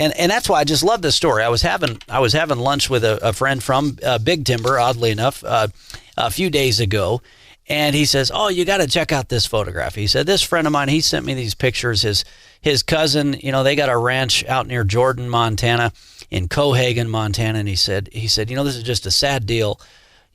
And that's why I just love this story. I was having lunch with a friend from Big Timber, oddly enough, a few days ago, and he says, "Oh, you got to check out this photograph." He said, "This friend of mine, he sent me these pictures. His cousin, they got a ranch out near Jordan, Montana, in Haagen Montana, and he said, this is just a sad deal.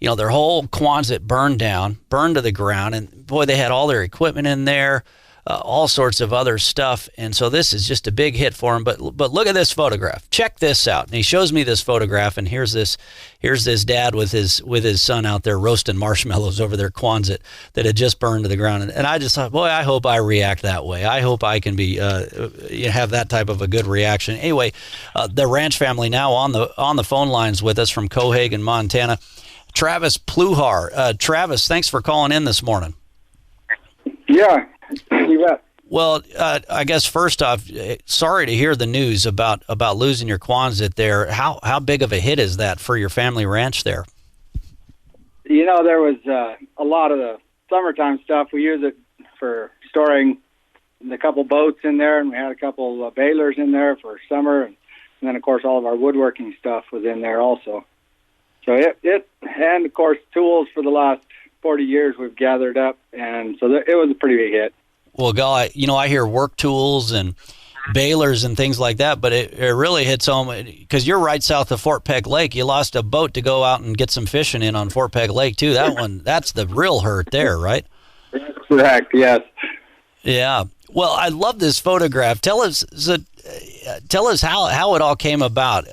Their whole Quonset burned to the ground, and boy, they had all their equipment in there." All sorts of other stuff, and so this is just a big hit for him. But look at this photograph. Check this out. And he shows me this photograph, and here's this dad with his son out there roasting marshmallows over their Quonset that had just burned to the ground. And I just thought, boy, I hope I react that way. I hope I can be have that type of a good reaction. Anyway, the ranch family now on the phone lines with us from Haagen, Montana. Travis Pluhar. Travis, thanks for calling in this morning. Yeah. You bet. Well, I guess first off, sorry to hear the news about losing your Quonset there. How big of a hit is that for your family ranch there? There was a lot of the summertime stuff. We use it for storing a couple boats in there, and we had a couple balers in there for summer, and then of course all of our woodworking stuff was in there also. So it and of course tools for the last 40 years we've gathered up, and so it was a pretty big hit. Well, I hear work tools and balers and things like that, but it really hits home because you're right south of Fort Peg Lake. You lost a boat to go out and get some fishing in on Fort Peg Lake too. That's the real hurt there, right? Correct. Yes. Yeah. Well, I love this photograph. Tell us how it all came about.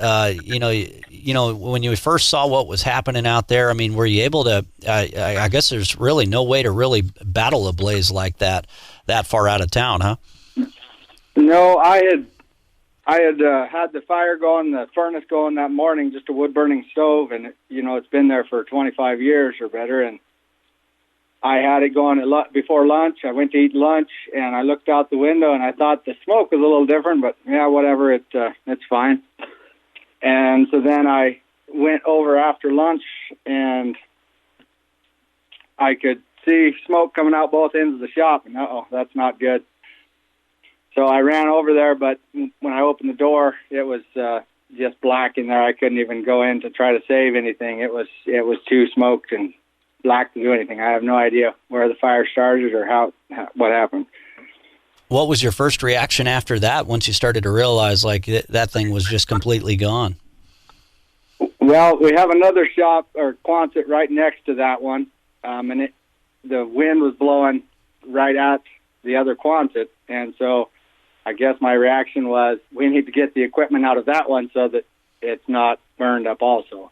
When you first saw what was happening out there, I mean, were you able to, I guess there's really no way to really battle a blaze like that far out of town, huh? No, I had had the fire going, the furnace going that morning, just a wood burning stove, and it's been there for 25 years or better, and I had it going before lunch. I went to eat lunch, and I looked out the window, and I thought the smoke was a little different, but yeah, whatever, it's fine. And so then I went over after lunch, and I could see smoke coming out both ends of the shop, and that's not good. So I ran over there, but when I opened the door, it was just black in there. I couldn't even go in to try to save anything. It was too smoked and black to do anything. I have no idea where the fire started or what happened. What was your first reaction after that once you started to realize like that thing was just completely gone? Well, we have another shop or Quonset right next to that one, and the wind was blowing right at the other Quonset, and so I guess my reaction was we need to get the equipment out of that one so that it's not burned up also.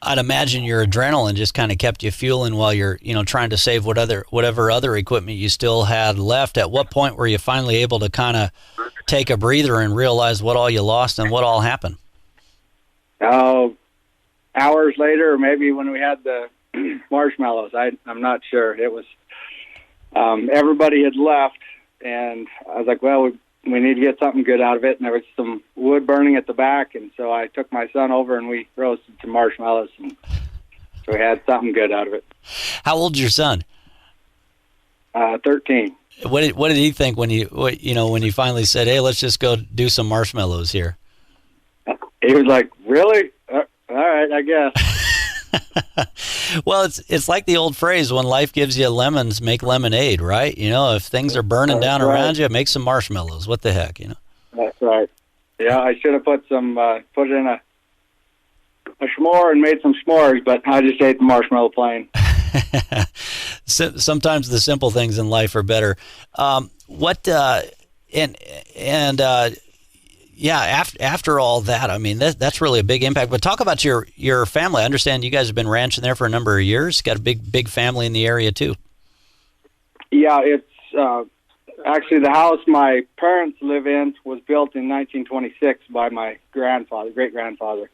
I'd imagine your adrenaline just kind of kept you fueling while you're, trying to save whatever other equipment you still had left. At what point were you finally able to kind of take a breather and realize what all you lost and what all happened? Hours later, or maybe when we had the marshmallows. I'm not sure. It was everybody had left, and I was like, well, we need to get something good out of it. And there was some wood burning at the back, and so I took my son over and we roasted some marshmallows, and so we had something good out of it. How old's your son? 13. What did he think when you finally said, "Hey, let's just go do some marshmallows here"? He was like, "Really? All right, I guess." Well, it's like the old phrase, when life gives you lemons, make lemonade, right? If things are burning down around you, make some marshmallows. What the heck, That's right. Yeah, I should have put in a s'more and made some s'mores, but I just ate the marshmallow plain. Sometimes the simple things in life are better. After all that, I mean, that's really a big impact. But talk about your family. I understand you guys have been ranching there for a number of years. Got a big family in the area too. Yeah, it's actually the house my parents live in was built in 1926 by my great-grandfather.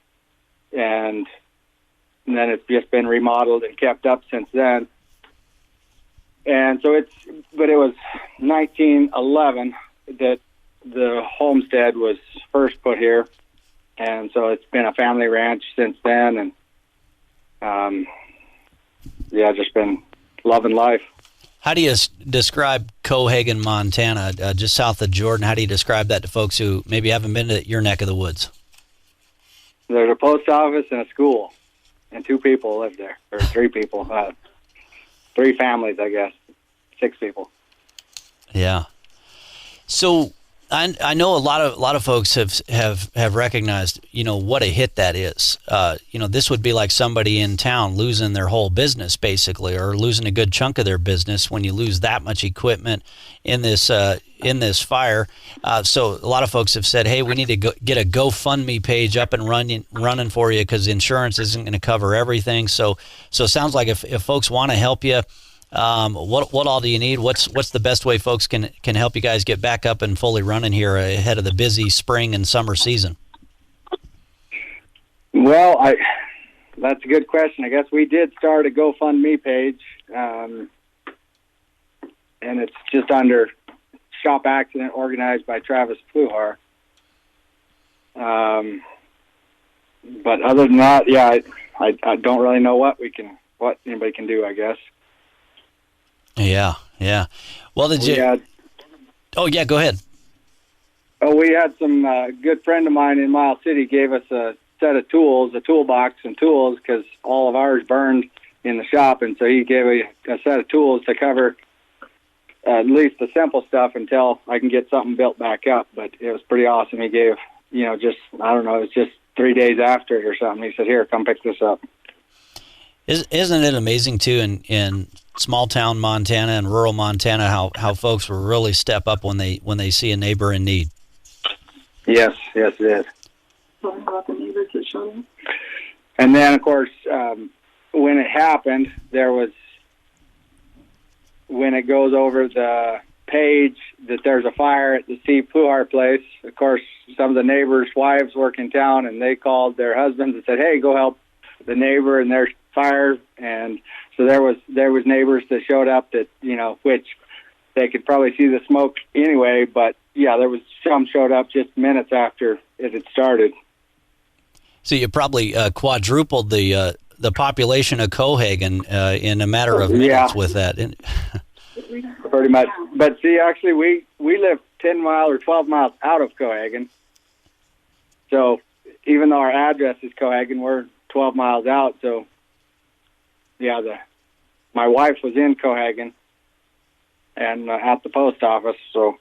And then it's just been remodeled and kept up since then. And so it was 1911 that the homestead was first put here, and so it's been a family ranch since then, and just been loving life. How do you describe Haagen Montana, just south of Jordan? How do you describe that to folks who maybe haven't been to your neck of the woods? There's a post office and a school, and 2 people live there, or 3 people, 3 families, I guess, 6 people. Yeah. So I know a lot of folks have recognized, what a hit that is. This would be like somebody in town losing their whole business basically, or losing a good chunk of their business when you lose that much equipment in this fire. So a lot of folks have said, hey, we need to get a GoFundMe page up and running for you because insurance isn't going to cover everything. So it sounds like if folks want to help you, what all do you need? What's the best way folks can help you guys get back up and fully running here ahead of the busy spring and summer season? Well, that's a good question. I guess we did start a GoFundMe page, and it's just under Shop Accident organized by Travis Pluhar. But other than that, yeah, I don't really know what anybody can do, I guess. Yeah. Well, oh, yeah, go ahead. Oh, we had some good friend of mine in Miles City gave us a set of tools, a toolbox and tools, because all of ours burned in the shop, and so he gave a set of tools to cover at least the simple stuff until I can get something built back up. But it was pretty awesome. He gave, just, I don't know, it was just 3 days after it or something. He said, here, come pick this up. Isn't it amazing, too, in small town Montana and rural Montana, how folks will really step up when they see a neighbor in need? Yes, it is. About the neighbors that showed up. And then, of course, when it happened, when it goes over the page that there's a fire at the C. Pluhar place, of course, some of the neighbors' wives work in town, and they called their husbands and said, hey, go help the neighbor, and there's fire. And so there was neighbors that showed up that, which they could probably see the smoke anyway, but yeah, there was some showed up just minutes after it had started. So you probably quadrupled the population of Haagen in a matter of minutes with that. Pretty much. But see, actually, we live 10 miles or 12 miles out of Haagen. So even though our address is Haagen, we're 12 miles out. So yeah, my wife was in Haagen and at the post office, so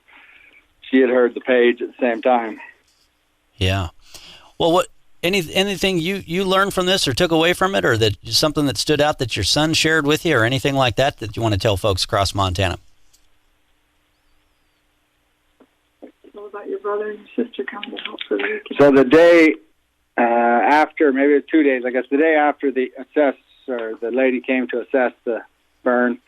she had heard the page at the same time. Yeah. Well, anything you learned from this or took away from it, or that something that stood out that your son shared with you, or anything like that you want to tell folks across Montana? What about your brother and your sister coming to help for the weekend? So the day after, maybe it was 2 days, I guess, the day after the lady came to assess the burn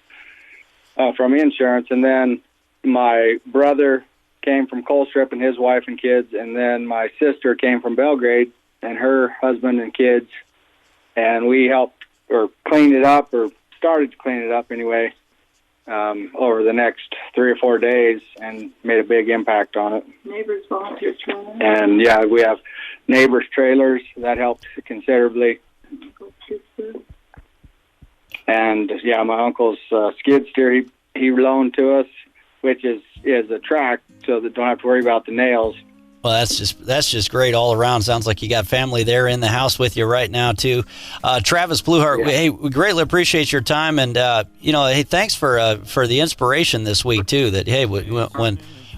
from insurance, and then my brother came from Colstrip and his wife and kids, and then my sister came from Belgrade and her husband and kids, and we helped or cleaned it up, or started to clean it up anyway, over the next 3 or 4 days, and made a big impact on it. Neighbors volunteer trailers. And yeah, we have neighbors trailers that helped considerably. And yeah, my uncle's skid steer he loaned to us, which is a track, so that don't have to worry about the nails. Well, that's just great all around. Sounds like you got family there in the house with you right now too. Travis Pluhar, yeah. Hey, we greatly appreciate your time, and hey, thanks for the inspiration this week too. That hey,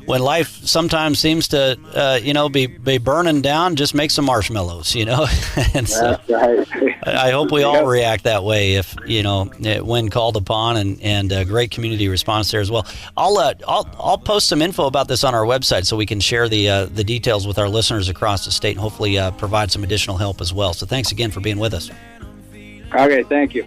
when life sometimes seems to be burning down, just make some marshmallows, and so that's right. I hope we all react that way if when called upon, and great community response there as well. I'll post some info about this on our website so we can share the details with our listeners across the state, and hopefully provide some additional help as well. So thanks again for being with us. Okay, thank you.